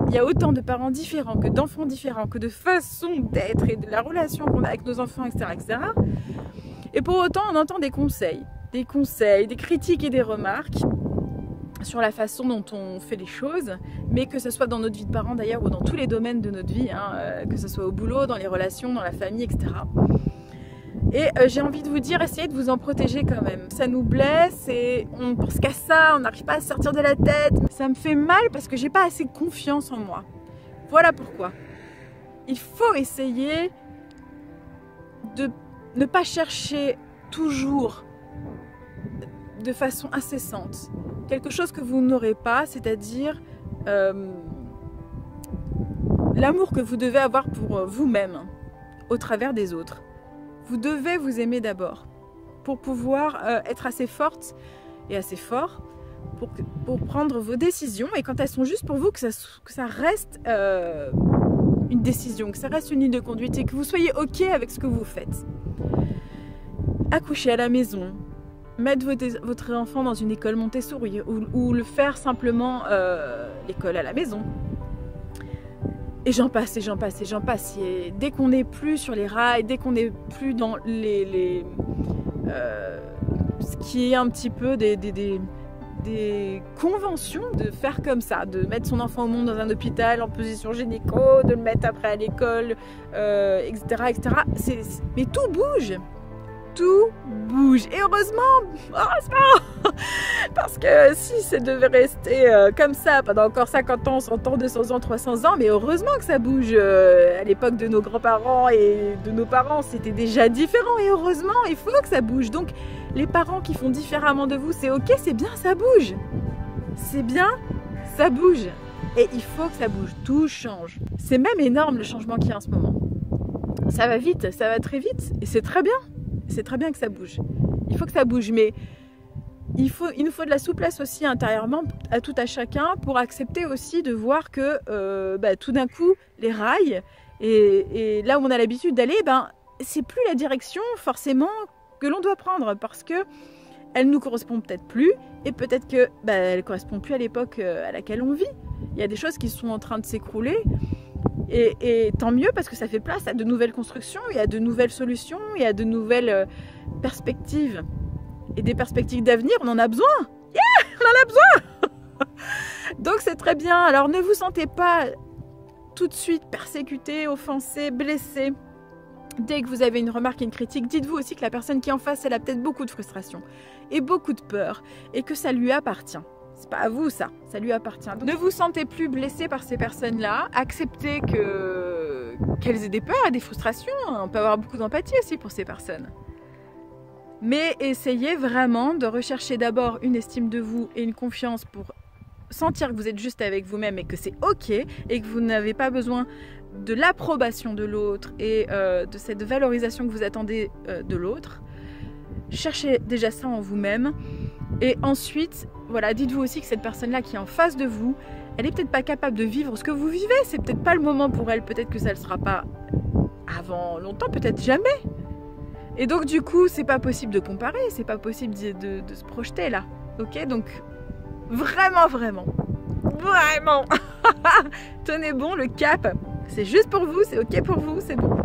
il y a autant de parents différents, que d'enfants différents, que de façons d'être et de la relation qu'on a avec nos enfants, etc., etc. Et pour autant, on entend des conseils, des critiques et des remarques sur la façon dont on fait les choses, mais que ce soit dans notre vie de parents d'ailleurs ou dans tous les domaines de notre vie, hein, que ce soit au boulot, dans les relations, dans la famille, etc. Et j'ai envie de vous dire, essayez de vous en protéger quand même. Ça nous blesse et on pense qu'à ça, on n'arrive pas à sortir de la tête. Ça me fait mal parce que j'ai pas assez confiance en moi. Voilà pourquoi. Il faut essayer de ne pas chercher toujours de façon incessante quelque chose que vous n'aurez pas, c'est-à-dire l'amour que vous devez avoir pour vous-même au travers des autres. Vous devez vous aimer d'abord pour pouvoir être assez forte et assez fort pour prendre vos décisions et quand elles sont justes pour vous, que ça reste une décision, que ça reste une ligne de conduite et que vous soyez OK avec ce que vous faites. Accoucher à la maison, mettre votre enfant dans une école Montessori ou le faire simplement l'école à la maison. Et j'en passe, et j'en passe, et j'en passe. Et dès qu'on n'est plus sur les rails, dès qu'on n'est plus dans ce qui est un petit peu des conventions de faire comme ça, de mettre son enfant au monde dans un hôpital en position gynéco, de le mettre après à l'école, etc., etc. Mais tout bouge. Tout bouge. Et heureusement, parce que si ça devait rester comme ça pendant encore 50 ans, 100 ans, 200 ans, 300 ans, mais heureusement que ça bouge. À l'époque de nos grands-parents et de nos parents, c'était déjà différent et heureusement, il faut que ça bouge. Donc, les parents qui font différemment de vous, c'est OK, c'est bien, ça bouge. C'est bien, ça bouge. Et il faut que ça bouge, tout change. C'est même énorme le changement qu'il y a en ce moment. Ça va vite, ça va très vite et c'est très bien. C'est très bien que ça bouge. Il faut que ça bouge, mais il nous faut de la souplesse aussi intérieurement à tout à chacun pour accepter aussi de voir que tout d'un coup, les rails et là où on a l'habitude d'aller, c'est plus la direction forcément que l'on doit prendre parce que elle nous correspond peut-être plus et peut-être que elle correspond plus à l'époque à laquelle on vit. Il y a des choses qui sont en train de s'écrouler. Et tant mieux parce que ça fait place à de nouvelles constructions, il y a de nouvelles solutions, il y a de nouvelles perspectives. Et des perspectives d'avenir, on en a besoin. Yeah, on en a besoin. Donc c'est très bien. Alors ne vous sentez pas tout de suite persécuté, offensé, blessé. Dès que vous avez une remarque et une critique, dites-vous aussi que la personne qui est en face, elle a peut-être beaucoup de frustration et beaucoup de peur et que ça lui appartient. C'est pas à vous ça lui appartient. Donc, ne vous sentez plus blessé par ces personnes-là, acceptez qu'elles aient des peurs et des frustrations, on peut avoir beaucoup d'empathie aussi pour ces personnes. Mais essayez vraiment de rechercher d'abord une estime de vous et une confiance pour sentir que vous êtes juste avec vous-même et que c'est OK et que vous n'avez pas besoin de l'approbation de l'autre et de cette valorisation que vous attendez de l'autre. Cherchez déjà ça en vous-même et ensuite, voilà, dites-vous aussi que cette personne-là qui est en face de vous, elle est peut-être pas capable de vivre ce que vous vivez, c'est peut-être pas le moment pour elle, peut-être que ça ne le sera pas avant longtemps, peut-être jamais. Et donc du coup, c'est pas possible de comparer, c'est pas possible de se projeter là, ok? Donc vraiment, tenez bon le cap, c'est juste pour vous, c'est ok pour vous, c'est bon.